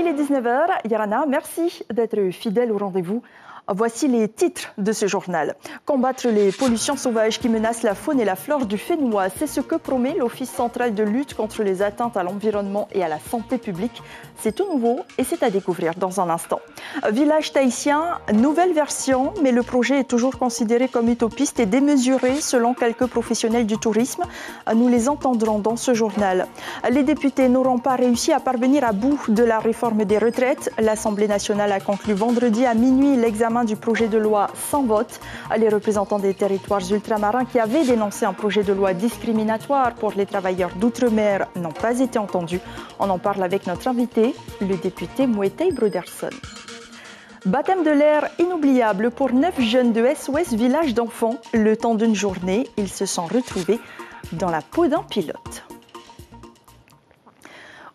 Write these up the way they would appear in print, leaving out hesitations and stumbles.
est 19h. Yarana, merci d'être fidèle au rendez-vous. Voici les titres de ce journal. Combattre les pollutions sauvages qui menacent la faune et la flore du Fénois, c'est ce que promet l'Office central de lutte contre les atteintes à l'environnement et à la santé publique. C'est tout nouveau et c'est à découvrir dans un instant. Village tahitien, nouvelle version, mais le projet est toujours considéré comme utopiste et démesuré selon quelques professionnels du tourisme. Nous les entendrons dans ce journal. Les députés n'auront pas réussi à parvenir à bout de la réforme des retraites. L'Assemblée nationale a conclu vendredi à minuit l'examen du projet de loi sans vote. Les représentants des territoires ultramarins qui avaient dénoncé un projet de loi discriminatoire pour les travailleurs d'outre-mer n'ont pas été entendus. On en parle avec notre invité, le député Mouetei Broderson. Baptême de l'air inoubliable pour 9 jeunes de SOS Village d'enfants. Le temps d'une journée, ils se sont retrouvés dans la peau d'un pilote.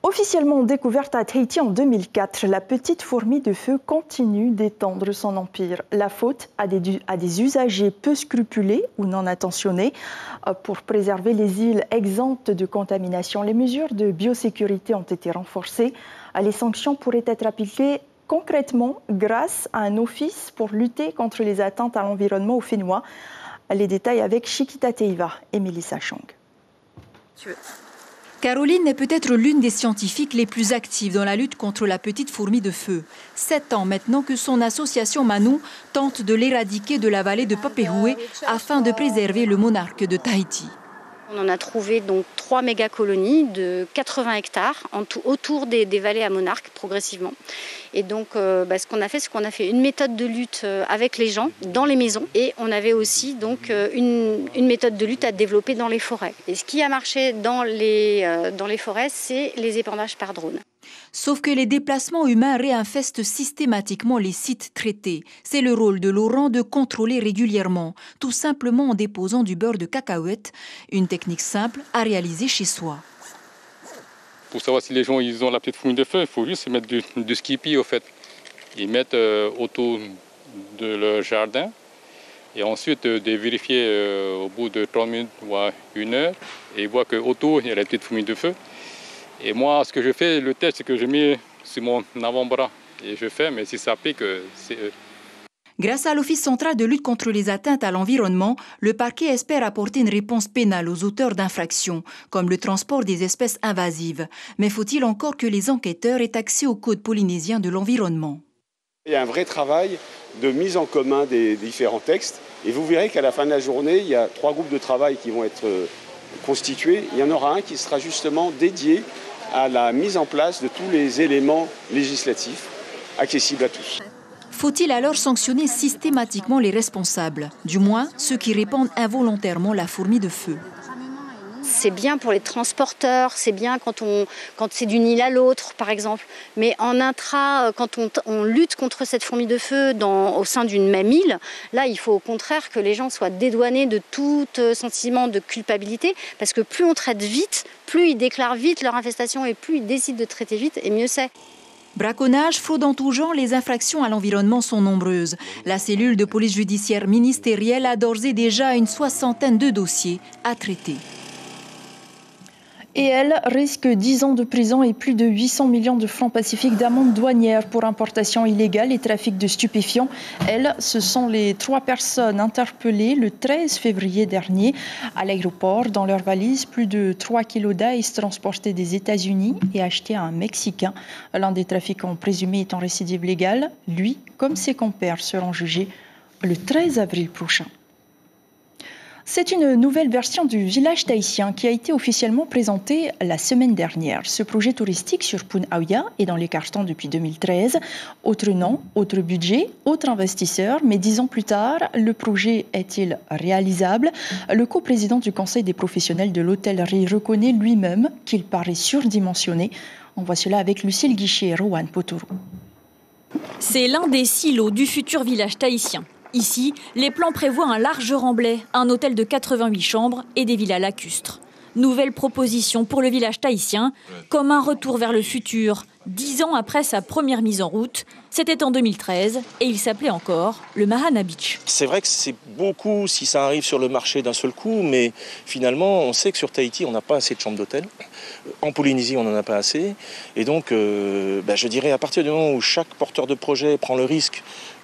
Officiellement découverte à Tahiti en 2004, la petite fourmi de feu continue d'étendre son empire. La faute à des usagers peu scrupuleux ou non attentionnés. Pour préserver les îles exemptes de contamination, les mesures de biosécurité ont été renforcées. Les sanctions pourraient être appliquées concrètement grâce à un office pour lutter contre les atteintes à l'environnement au Fénois. Les détails avec Chiquita Teiva et Mélissa Chang. Caroline est peut-être l'une des scientifiques les plus actives dans la lutte contre la petite fourmi de feu. 7 ans maintenant que son association Manou tente de l'éradiquer de la vallée de Papehoué afin de préserver le monarque de Tahiti. On en a trouvé donc 3 méga-colonies de 80 hectares autour des vallées à monarques progressivement. Et donc ce qu'on a fait, c'est qu'on a fait une méthode de lutte avec les gens dans les maisons. Et on avait aussi donc une méthode de lutte à développer dans les forêts. Et ce qui a marché dans les forêts, c'est les épandages par drone. Sauf que les déplacements humains réinfestent systématiquement les sites traités. C'est le rôle de Laurent de contrôler régulièrement, tout simplement en déposant du beurre de cacahuète, une technique simple à réaliser chez soi. Pour savoir si les gens ils ont la petite fourmi de feu, il faut juste mettre du skippy au fait. Ils mettent autour de leur jardin et ensuite de vérifier au bout de 30 minutes ou 1 heure et ils voient qu'autour il y a la petite fourmi de feu. Et moi, ce que je fais, le test, c'est que je mets sur mon avant-bras et je fais, mais si ça pique, c'est eux. Grâce à l'Office central de lutte contre les atteintes à l'environnement, le parquet espère apporter une réponse pénale aux auteurs d'infractions, comme le transport des espèces invasives. Mais faut-il encore que les enquêteurs aient accès au code polynésien de l'environnement? Il y a un vrai travail de mise en commun des différents textes. Et vous verrez qu'à la fin de la journée, il y a 3 groupes de travail qui vont être constitués. Il y en aura un qui sera justement dédié à la mise en place de tous les éléments législatifs accessibles à tous. Faut-il alors sanctionner systématiquement les responsables, du moins ceux qui répandent involontairement la fourmi de feu? C'est bien pour les transporteurs, c'est bien quand c'est d'une île à l'autre, par exemple. Mais en intra, quand on lutte contre cette fourmi de feu au sein d'une même île, là, il faut au contraire que les gens soient dédouanés de tout sentiment de culpabilité, parce que plus on traite vite, plus ils déclarent vite leur infestation et plus ils décident de traiter vite, et mieux c'est. Braconnage, fraude en tout genre, les infractions à l'environnement sont nombreuses. La cellule de police judiciaire ministérielle a d'ores et déjà une 60aine de dossiers à traiter. Et elle risque 10 ans de prison et plus de 800 millions de francs pacifiques d'amende douanière pour importation illégale et trafic de stupéfiants. Elles, ce sont les 3 personnes interpellées le 13 février dernier à l'aéroport. Dans leur valise, plus de 3 kilos d'ice transportés des États-Unis et achetés à un Mexicain. L'un des trafiquants présumés est en récidive légale. Lui, comme ses compères, seront jugés le 13 avril prochain. C'est une nouvelle version du village tahitien qui a été officiellement présentée la semaine dernière. Ce projet touristique sur Pun Auya est dans les cartons depuis 2013. Autre nom, autre budget, autre investisseur. Mais 10 ans plus tard, le projet est-il réalisable? Le coprésident du Conseil des professionnels de l'hôtellerie reconnaît lui-même qu'il paraît surdimensionné. On voit cela avec Lucille Guichet et Rowan Potoro. C'est l'un des silos du futur village tahitien. Ici, les plans prévoient un large remblai, un hôtel de 88 chambres et des villas lacustres. Nouvelle proposition pour le village tahitien, comme un retour vers le futur. 10 ans après sa première mise en route, c'était en 2013 et il s'appelait encore le Mahana Beach. C'est vrai que c'est beaucoup si ça arrive sur le marché d'un seul coup, mais finalement on sait que sur Tahiti on n'a pas assez de chambres d'hôtel. En Polynésie, on n'en a pas assez. Et donc, je dirais, à partir du moment où chaque porteur de projet prend le risque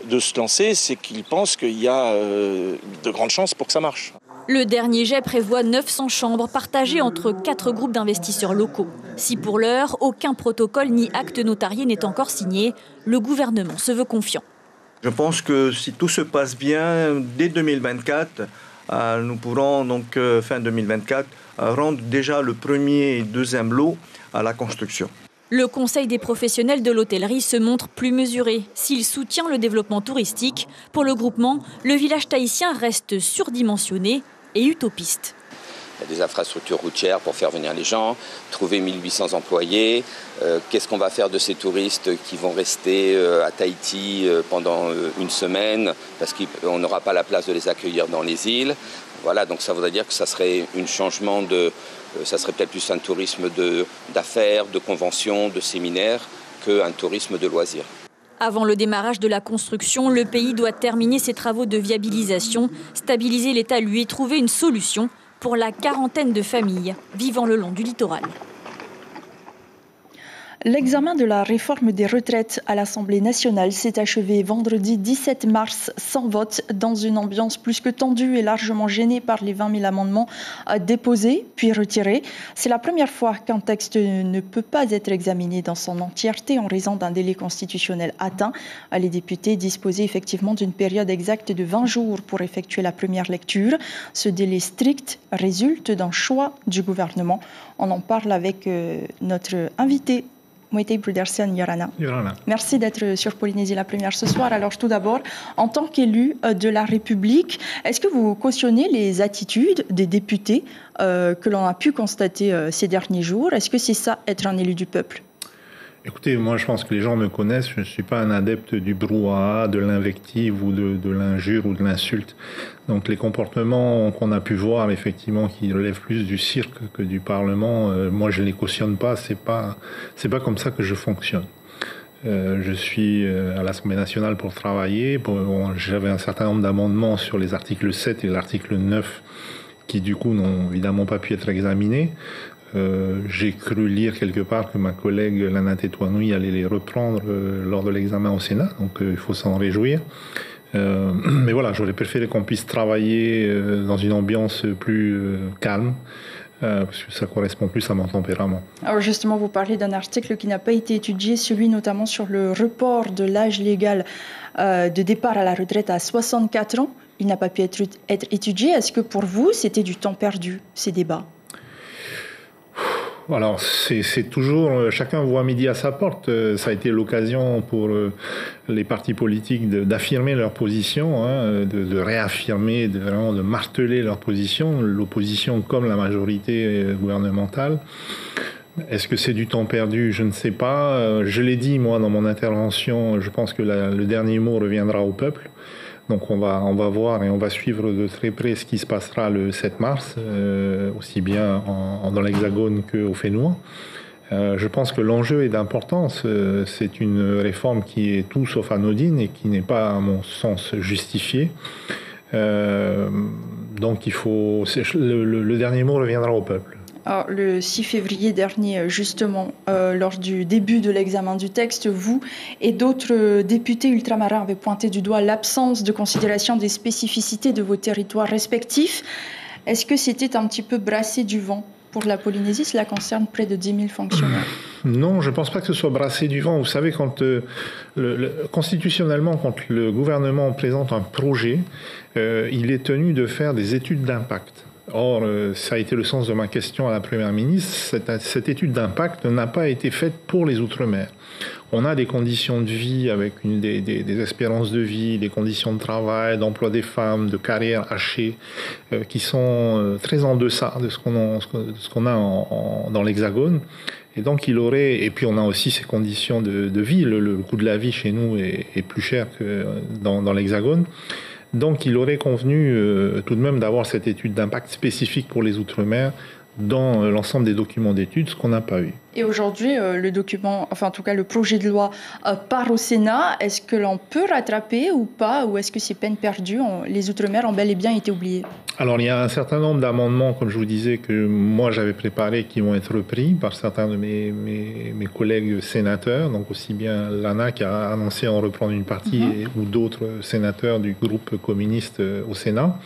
de se lancer, c'est qu'il pense qu'il y a de grandes chances pour que ça marche. Le dernier jet prévoit 900 chambres partagées entre 4 groupes d'investisseurs locaux. Si pour l'heure, aucun protocole ni acte notarié n'est encore signé, le gouvernement se veut confiant. Je pense que si tout se passe bien, dès 2024, nous pourrons, donc fin 2024, rendre déjà le premier et deuxième lot à la construction. Le Conseil des professionnels de l'hôtellerie se montre plus mesuré. S'il soutient le développement touristique, pour le groupement, le village tahitien reste surdimensionné et utopiste. Il y a des infrastructures routières pour faire venir les gens, trouver 1800 employés. Qu'est-ce qu'on va faire de ces touristes qui vont rester à Tahiti pendant une semaine parce qu'on n'aura pas la place de les accueillir dans les îles. Voilà, donc ça voudrait dire que ça serait un changement ça serait peut-être plus un tourisme d'affaires, de conventions, de séminaires qu'un tourisme de loisirs. Avant le démarrage de la construction, le pays doit terminer ses travaux de viabilisation, stabiliser les talus et trouver une solution pour la quarantaine de familles vivant le long du littoral. L'examen de la réforme des retraites à l'Assemblée nationale s'est achevé vendredi 17 mars sans vote, dans une ambiance plus que tendue et largement gênée par les 20 000 amendements déposés puis retirés. C'est la première fois qu'un texte ne peut pas être examiné dans son entièreté en raison d'un délai constitutionnel atteint. Les députés disposaient effectivement d'une période exacte de 20 jours pour effectuer la première lecture. Ce délai strict résulte d'un choix du gouvernement. On en parle avec notre invité, Moïté Brudersen Yorana. Merci d'être sur Polynésie la première ce soir. Alors tout d'abord, en tant qu'élu de la République, est-ce que vous cautionnez les attitudes des députés que l'on a pu constater ces derniers jours? Est-ce que c'est ça, être un élu du peuple? Écoutez, moi je pense que les gens me connaissent, je ne suis pas un adepte du brouhaha, de l'invective ou de l'injure ou de l'insulte. Donc les comportements qu'on a pu voir effectivement qui relèvent plus du cirque que du Parlement, moi je ne les cautionne pas, c'est pas comme ça que je fonctionne. Je suis à l'Assemblée nationale pour travailler, j'avais un certain nombre d'amendements sur les articles 7 et l'article 9 qui du coup n'ont évidemment pas pu être examinés. J'ai cru lire quelque part que ma collègue Lana Tetuanui allait les reprendre lors de l'examen au Sénat, donc il faut s'en réjouir. Mais voilà, j'aurais préféré qu'on puisse travailler dans une ambiance plus calme, parce que ça correspond plus à mon tempérament. Alors justement, vous parlez d'un article qui n'a pas été étudié, celui notamment sur le report de l'âge légal de départ à la retraite à 64 ans. Il n'a pas pu être étudié. Est-ce que pour vous, c'était du temps perdu, ces débats ? Alors, c'est toujours, chacun voit midi à sa porte. Ça a été l'occasion pour les partis politiques d'affirmer leur position, de réaffirmer, vraiment de marteler leur position, l'opposition comme la majorité gouvernementale. Est-ce que c'est du temps perdu? Je ne sais pas. Je l'ai dit, moi, dans mon intervention, je pense que le dernier mot reviendra au peuple. Donc on va voir et on va suivre de très près ce qui se passera le 7 mars, aussi bien dans l'Hexagone qu'au Fénois. Je pense que l'enjeu est d'importance. C'est une réforme qui est tout sauf anodine et qui n'est pas, à mon sens, justifiée. Donc le dernier mot reviendra au peuple. Alors, le 6 février dernier, justement, lors du début de l'examen du texte, vous et d'autres députés ultramarins avaient pointé du doigt l'absence de considération des spécificités de vos territoires respectifs. Est-ce que c'était un petit peu brassé du vent pour la Polynésie? Cela concerne près de 10 000 fonctionnaires. Non, je ne pense pas que ce soit brassé du vent. Vous savez, constitutionnellement, quand le gouvernement présente un projet, il est tenu de faire des études d'impact. Or, ça a été le sens de ma question à la Première ministre, cette étude d'impact n'a pas été faite pour les Outre-mer. On a des conditions de vie avec des espérances de vie, des conditions de travail, d'emploi des femmes, de carrière hachée, qui sont très en deçà de ce qu'on a dans l'Hexagone. Et donc et puis on a aussi ces conditions de vie, le coût de la vie chez nous est plus cher que dans l'Hexagone. Donc il aurait convenu tout de même d'avoir cette étude d'impact spécifique pour les Outre-mer dans l'ensemble des documents d'études, ce qu'on n'a pas eu. Et aujourd'hui, le document, enfin en tout cas le projet de loi part au Sénat. Est-ce que l'on peut rattraper ou pas, ou est-ce que c'est peine perdue? Les Outre-mer ont bel et bien été oubliés. Alors il y a un certain nombre d'amendements, comme je vous disais, que moi j'avais préparés, qui vont être repris par certains de mes collègues sénateurs, donc aussi bien Lana qui a annoncé en reprendre une partie, ou d'autres sénateurs du groupe communiste au Sénat.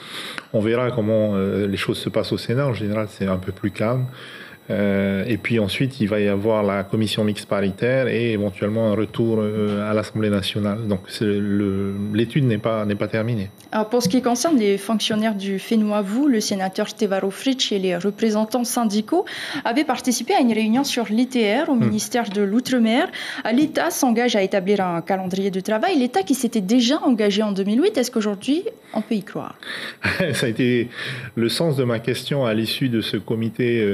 On verra comment les choses se passent au Sénat. En général, c'est un peu plus calme. Et puis ensuite, il va y avoir la commission mixte paritaire et éventuellement un retour à l'Assemblée nationale. Donc l'étude n'est pas terminée. Alors pour ce qui concerne les fonctionnaires du Fénois, vous, le sénateur Tevaro Fritsch et les représentants syndicaux avaient participé à une réunion sur l'ITR au ministère de l'Outre-mer. L'État s'engage à établir un calendrier de travail. L'État qui s'était déjà engagé en 2008, est-ce qu'aujourd'hui on peut y croire? Ça a été le sens de ma question à l'issue de ce comité,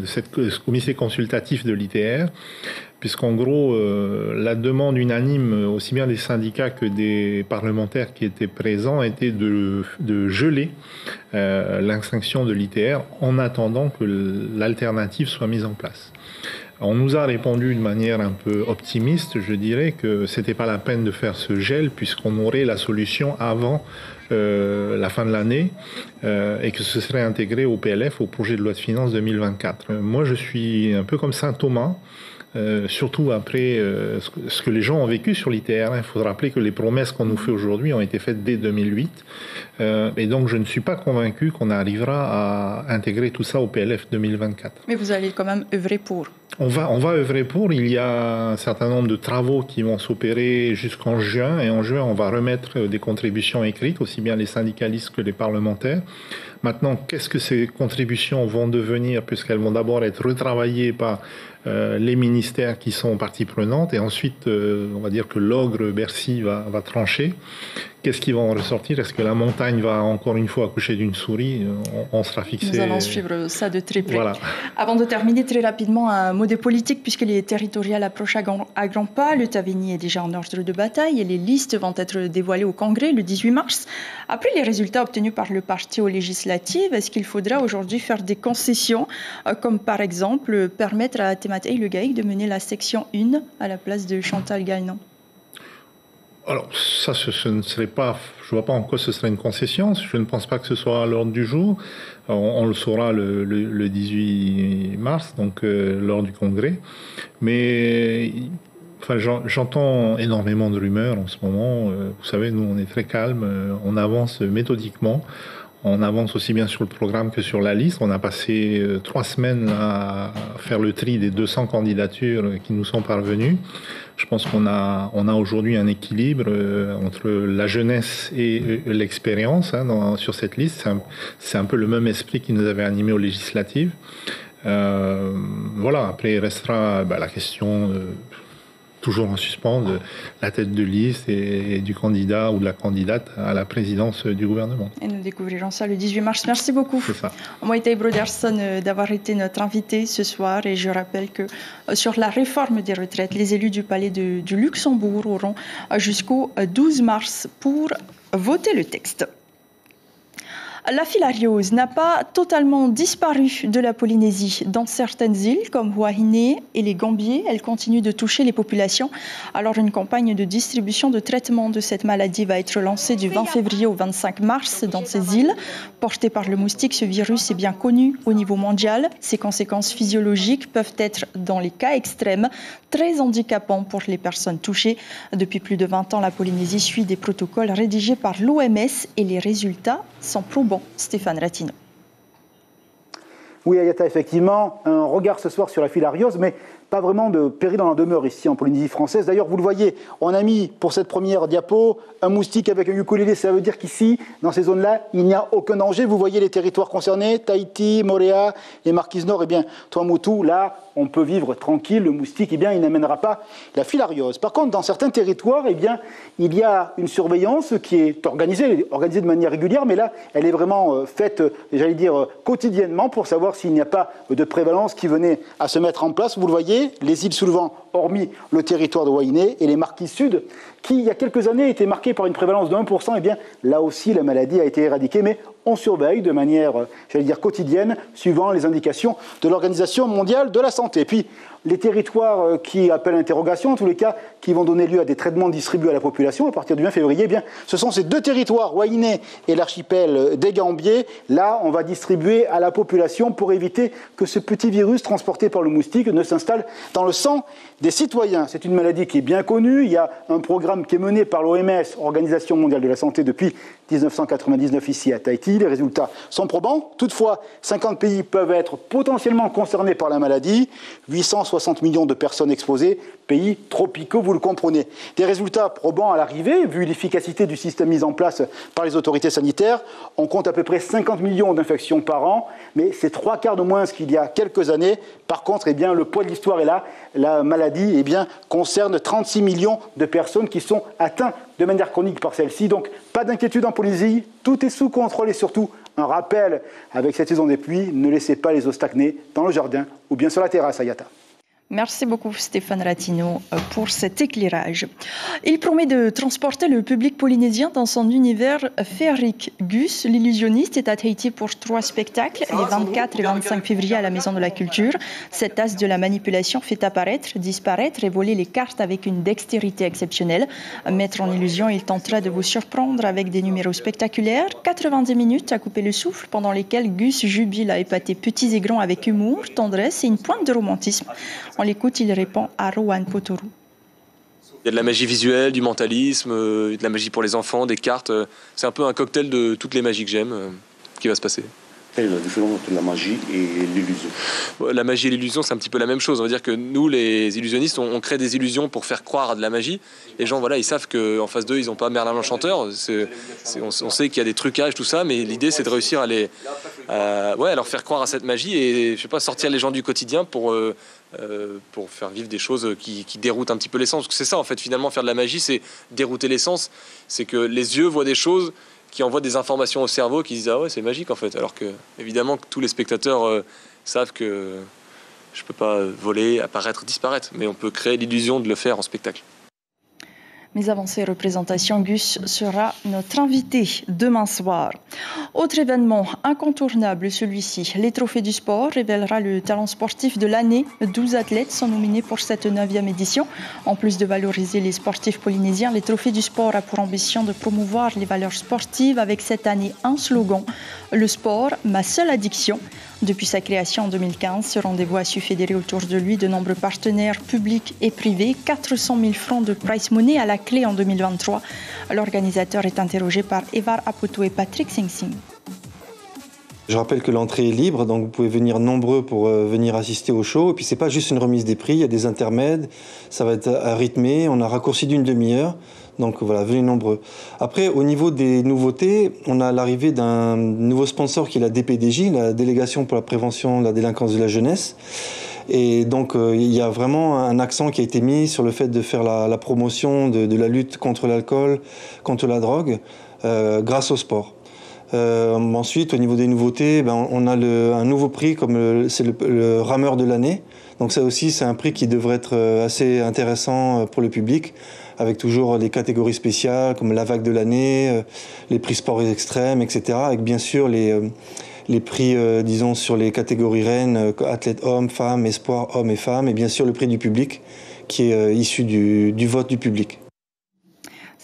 ce comité consultatif de l'ITR, puisqu'en gros, la demande unanime, aussi bien des syndicats que des parlementaires qui étaient présents, était de geler l'extinction de l'ITR en attendant que l'alternative soit mise en place. On nous a répondu de manière un peu optimiste, je dirais, que c'était pas la peine de faire ce gel puisqu'on aurait la solution avant la fin de l'année et que ce serait intégré au PLF, au projet de loi de finances 2024. Moi, je suis un peu comme Saint Thomas. Surtout après ce que les gens ont vécu sur l'ITR. Il faut se rappeler que les promesses qu'on nous fait aujourd'hui ont été faites dès 2008. Et donc, je ne suis pas convaincu qu'on arrivera à intégrer tout ça au PLF 2024. Mais vous allez quand même œuvrer pour. On va œuvrer pour. Il y a un certain nombre de travaux qui vont s'opérer jusqu'en juin. Et en juin, on va remettre des contributions écrites, aussi bien les syndicalistes que les parlementaires. Maintenant, qu'est-ce que ces contributions vont devenir, puisqu'elles vont d'abord être retravaillées par les ministères qui sont partie prenante, et ensuite, on va dire que l'ogre Bercy va trancher. Qu'est-ce qui va en ressortir? Est-ce que la montagne va encore une fois accoucher d'une souris? On sera fixé. Nous allons suivre ça de très près. Voilà. Avant de terminer très rapidement, un mot de politique, puisque les territoriales approchent à grands pas. Le Taveni est déjà en ordre de bataille et les listes vont être dévoilées au Congrès le 18 mars. Après les résultats obtenus par le parti aux législatives, est-ce qu'il faudra aujourd'hui faire des concessions, comme par exemple permettre à Temateï Le Gaïc de mener la section 1 à la place de Chantal Gagnon? Alors, ça, ce ne serait pas... Je ne vois pas en quoi ce serait une concession. Je ne pense pas que ce soit à l'ordre du jour. On le saura le 18 mars, donc lors du Congrès. Mais... Enfin, j'entends énormément de rumeurs en ce moment. Vous savez, nous, on est très calme. On avance méthodiquement. On avance aussi bien sur le programme que sur la liste. On a passé 3 semaines à faire le tri des 200 candidatures qui nous sont parvenues. Je pense qu'on a aujourd'hui un équilibre entre la jeunesse et l'expérience sur cette liste. C'est un peu le même esprit qui nous avait animés aux législatives. Voilà, après il restera la question... toujours en suspens de la tête de liste et du candidat ou de la candidate à la présidence du gouvernement. Et nous découvrirons ça le 18 mars. Merci beaucoup. C'est ça. Moïtaï Broderson d'avoir été notre invité ce soir. Et je rappelle que sur la réforme des retraites, les élus du Palais du Luxembourg auront jusqu'au 12 mars pour voter le texte. La filariose n'a pas totalement disparu de la Polynésie. Dans certaines îles, comme Wahine et les Gambiers, elle continue de toucher les populations. Alors une campagne de distribution de traitement de cette maladie va être lancée du 20 février au 25 mars dans ces îles. Porté par le moustique, ce virus est bien connu au niveau mondial. Ses conséquences physiologiques peuvent être, dans les cas extrêmes, très handicapants pour les personnes touchées. Depuis plus de 20 ans, la Polynésie suit des protocoles rédigés par l'OMS et les résultats sont probants. Stéphane Ratino. Oui, Ayata, effectivement, un regard ce soir sur la filariose, mais pas vraiment de péril dans la demeure ici en Polynésie française. D'ailleurs, vous le voyez, on a mis pour cette première diapo un moustique avec un ukulélé. Ça veut dire qu'ici, dans ces zones-là, il n'y a aucun danger. Vous voyez les territoires concernés, Tahiti, Moorea, les Marquises Nord, et bien Tuamotu, là, on peut vivre tranquille. Le moustique, eh bien, il n'amènera pas la filariose. Par contre, dans certains territoires, eh bien, il y a une surveillance qui est organisée de manière régulière, mais là, elle est vraiment faite, j'allais dire, quotidiennement pour savoir s'il n'y a pas de prévalence qui venait à se mettre en place. Vous le voyez, les îles soulevant, hormis le territoire de Wainé, et les Marquises Sud, qui, il y a quelques années, était marquée par une prévalence de 1%, eh bien, là aussi, la maladie a été éradiquée, mais on surveille de manière, j'allais dire, quotidienne, suivant les indications de l'Organisation mondiale de la santé. Et puis, les territoires qui appellent interrogation, en tous les cas, qui vont donner lieu à des traitements distribués à la population à partir du 20 février, eh bien, ce sont ces deux territoires, Wainé et l'archipel des Gambiers. Là, on va distribuer à la population pour éviter que ce petit virus transporté par le moustique ne s'installe dans le sang des citoyens. C'est une maladie qui est bien connue. Il y a un programme qui est mené par l'OMS, Organisation mondiale de la santé, depuis 1999 ici à Tahiti. Les résultats sont probants. Toutefois, 50 pays peuvent être potentiellement concernés par la maladie. 860 millions de personnes exposées, pays tropicaux, vous le comprenez. Des résultats probants à l'arrivée, vu l'efficacité du système mis en place par les autorités sanitaires. On compte à peu près 50 millions d'infections par an, mais c'est 3/4 de moins qu'il y a quelques années. Par contre, eh bien, le poids de l'histoire est là. La maladie eh bien, concerne 36 millions de personnes qui sont atteintes de manière chronique par celle-ci. Donc, pas d'inquiétude en Polynésie, tout est sous contrôle et surtout, un rappel avec cette saison des pluies, ne laissez pas les eaux stagner dans le jardin ou bien sur la terrasse, Ayata. Merci beaucoup Stéphane Ratino pour cet éclairage. Il promet de transporter le public polynésien dans son univers féerique. Gus, l'illusionniste, est à Tahiti pour 3 spectacles, les 24 et 25 février à la Maison de la Culture. Cet as de la manipulation fait apparaître, disparaître et voler les cartes avec une dextérité exceptionnelle. Maître en illusion, il tentera de vous surprendre avec des numéros spectaculaires. 90 minutes à couper le souffle pendant lesquelles Gus jubile à épater petits et grands avec humour, tendresse et une pointe de romantisme. On l'écoute, il répond à Rowan Potoru. Il y a de la magie visuelle, du mentalisme, de la magie pour les enfants, des cartes. C'est un peu un cocktail de toutes les magies que j'aime qui va se passer. Quelle est la différence entre la magie et l'illusion? La magie et l'illusion, c'est un petit peu la même chose. On va dire que nous, les illusionnistes, on crée des illusions pour faire croire à de la magie. Les gens, voilà, ils savent qu'en face d'eux, ils n'ont pas Merlin l'Enchanteur. On sait qu'il y a des trucages, tout ça, mais l'idée, c'est de réussir à leur faire croire à cette magie et, je sais pas, sortir les gens du quotidien pour faire vivre des choses qui déroutent un petit peu les sens. Parce que c'est ça, en fait, finalement, faire de la magie, c'est dérouter les sens. C'est que les yeux voient des choses qui envoient des informations au cerveau qui disent « Ah ouais, c'est magique, en fait ». Alors que, évidemment, tous les spectateurs savent que je ne peux pas voler, apparaître, disparaître. Mais on peut créer l'illusion de le faire en spectacle. Mes avancées représentations, Gus sera notre invité demain soir. Autre événement incontournable, celui-ci. Les trophées du sport révélera le talent sportif de l'année. 12 athlètes sont nominés pour cette 9e édition. En plus de valoriser les sportifs polynésiens, les trophées du sport a pour ambition de promouvoir les valeurs sportives avec cette année un slogan. Le sport, ma seule addiction. Depuis sa création en 2015, ce rendez-vous a su fédérer autour de lui de nombreux partenaires publics et privés. 400 000 francs de prize money à la clé en 2023. L'organisateur est interrogé par Evar Aputu et Patrick Sing Sing. Je rappelle que l'entrée est libre, donc vous pouvez venir nombreux pour venir assister au show. Et puis c'est pas juste une remise des prix, il y a des intermèdes, ça va être rythmé, on a raccourci d'une demi-heure. Donc voilà, venez nombreux. Après, au niveau des nouveautés, on a l'arrivée d'un nouveau sponsor qui est la DPDJ, la Délégation pour la prévention de la délinquance de la jeunesse. Et donc, il y a vraiment un accent qui a été mis sur le fait de faire la promotion de la lutte contre l'alcool, contre la drogue, grâce au sport. Ensuite, au niveau des nouveautés, on a un nouveau prix, c'est le rameur de l'année. Donc ça aussi, c'est un prix qui devrait être assez intéressant pour le public, avec toujours des catégories spéciales comme la vague de l'année, les prix sports extrêmes, etc. Avec bien sûr les prix, disons, sur les catégories reines, athlètes hommes, femmes, espoirs, hommes et femmes, et bien sûr le prix du public, qui est issu du vote du public.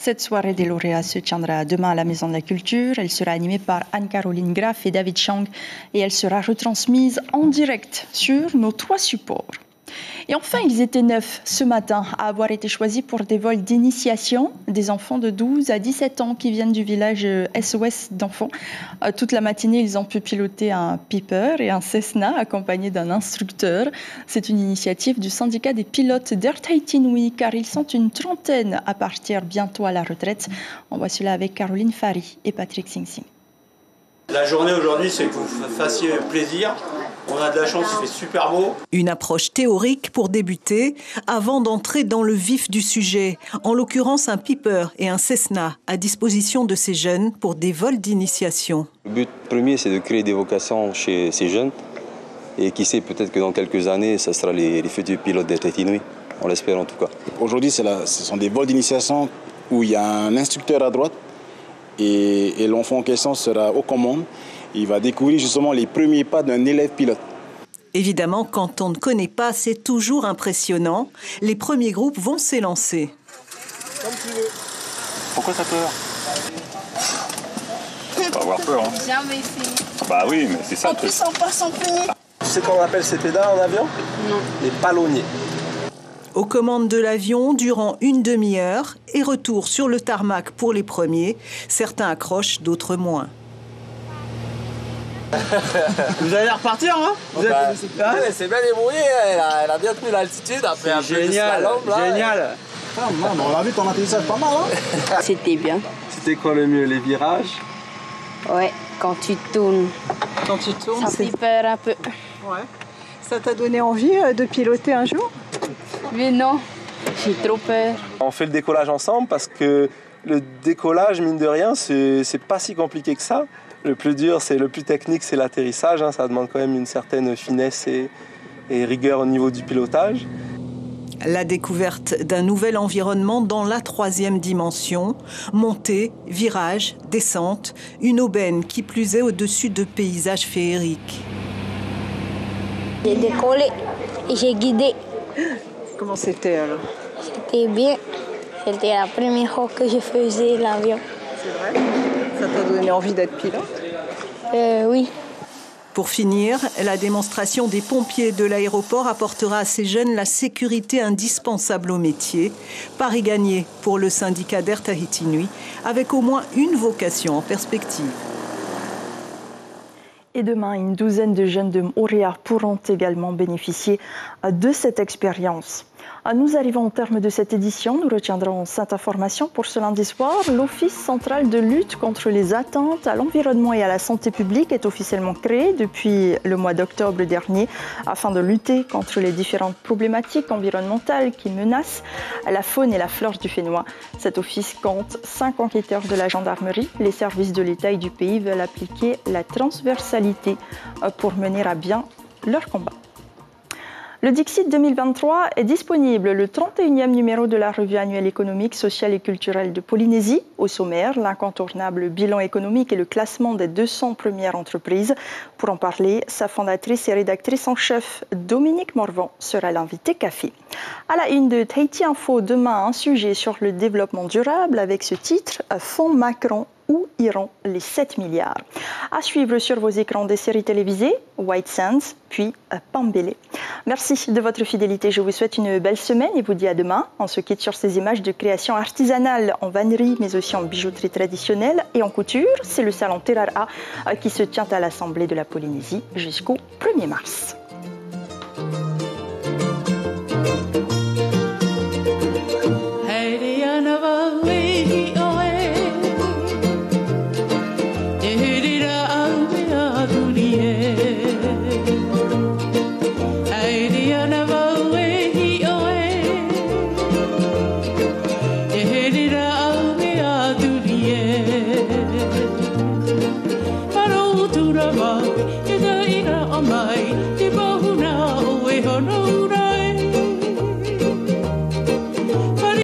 Cette soirée des lauréats se tiendra demain à la Maison de la Culture. Elle sera animée par Anne-Caroline Graff et David Chang et elle sera retransmise en direct sur nos 3 supports. Et enfin, ils étaient 9 ce matin à avoir été choisis pour des vols d'initiation, des enfants de 12 à 17 ans qui viennent du village SOS d'enfants. Toute la matinée, ils ont pu piloter un Piper et un Cessna accompagnés d'un instructeur. C'est une initiative du syndicat des pilotes d'Air Tahiti Nui car ils sont une trentaine à partir bientôt à la retraite. On voit cela avec Caroline Fari et Patrick Sing Sing. La journée aujourd'hui, c'est que vous fassiez plaisir. On a de la chance, il fait super beau. Une approche théorique pour débuter, avant d'entrer dans le vif du sujet. En l'occurrence, un Piper et un Cessna à disposition de ces jeunes pour des vols d'initiation. Le but premier, c'est de créer des vocations chez ces jeunes. Et qui sait, peut-être que dans quelques années, ça sera les futurs pilotes d'Air Tahiti Nui. On l'espère en tout cas. Aujourd'hui, ce sont des vols d'initiation où il y a un instructeur à droite et l'enfant en question sera aux commandes. Il va découvrir justement les premiers pas d'un élève pilote. Évidemment, quand on ne connaît pas, c'est toujours impressionnant. Les premiers groupes vont s'élancer. Comme tu veux. Pourquoi t'as peur? Faut pas avoir peur. Hein. Jamais essayé. Bah oui, mais c'est ça. En plus, on passe en premier. Tu sais qu'on appelle ces pédales en avion? Non. Les palonniers. Aux commandes de l'avion durant une demi-heure et retour sur le tarmac pour les premiers. Certains accrochent, d'autres moins. Vous allez repartir, hein? Elle s'est bien débrouillée, elle a bien tenu l'altitude après un peu de slalom. Génial. Ah, man, on a vu ton atterrissage pas mal, hein? C'était bien. C'était quoi le mieux, les virages? Ouais, quand tu tournes. Quand tu tournes, ça fait peur un peu. Ouais. Ça t'a donné envie de piloter un jour? Mais non, j'ai trop peur. On fait le décollage ensemble parce que le décollage, mine de rien, c'est pas si compliqué que ça. Le plus dur, le plus technique, c'est l'atterrissage. Hein. Ça demande quand même une certaine finesse et rigueur au niveau du pilotage. La découverte d'un nouvel environnement dans la 3e dimension. Montée, virage, descente. Une aubaine qui plus est au-dessus de paysages féeriques. J'ai décollé et j'ai guidé. Comment c'était alors? C'était bien. C'était la première fois que je faisais l'avion. C'est vrai? Ça t'a donné envie d'être pilote? Oui. Pour finir, la démonstration des pompiers de l'aéroport apportera à ces jeunes la sécurité indispensable au métier. Pari gagné pour le syndicat d'Air Tahiti Nui, avec au moins une vocation en perspective. Et demain, une douzaine de jeunes de Moorea pourront également bénéficier de cette expérience. Nous arrivons au terme de cette édition. Nous retiendrons cette information pour ce lundi soir. L'Office central de lutte contre les atteintes à l'environnement et à la santé publique est officiellement créé depuis le mois d'octobre dernier afin de lutter contre les différentes problématiques environnementales qui menacent la faune et la flore du Fénois. Cet office compte 5 enquêteurs de la gendarmerie. Les services de l'État et du pays veulent appliquer la transversalité pour mener à bien leur combat. Le Dixit 2023 est disponible, le 31e numéro de la revue annuelle économique, sociale et culturelle de Polynésie. Au sommaire, l'incontournable bilan économique et le classement des 200 premières entreprises. Pour en parler, sa fondatrice et rédactrice en chef, Dominique Morvan, sera l'invitée café. À la une de Tahiti Info, demain, un sujet sur le développement durable avec ce titre « Fonds Macron ». Où iront les 7 milliards? À suivre sur vos écrans des séries télévisées, White Sands, puis Pambélé. Merci de votre fidélité. Je vous souhaite une belle semaine et vous dis à demain. On se quitte sur ces images de création artisanale en vannerie, mais aussi en bijouterie traditionnelle et en couture. C'est le salon Terara qui se tient à l'Assemblée de la Polynésie jusqu'au 1er mars.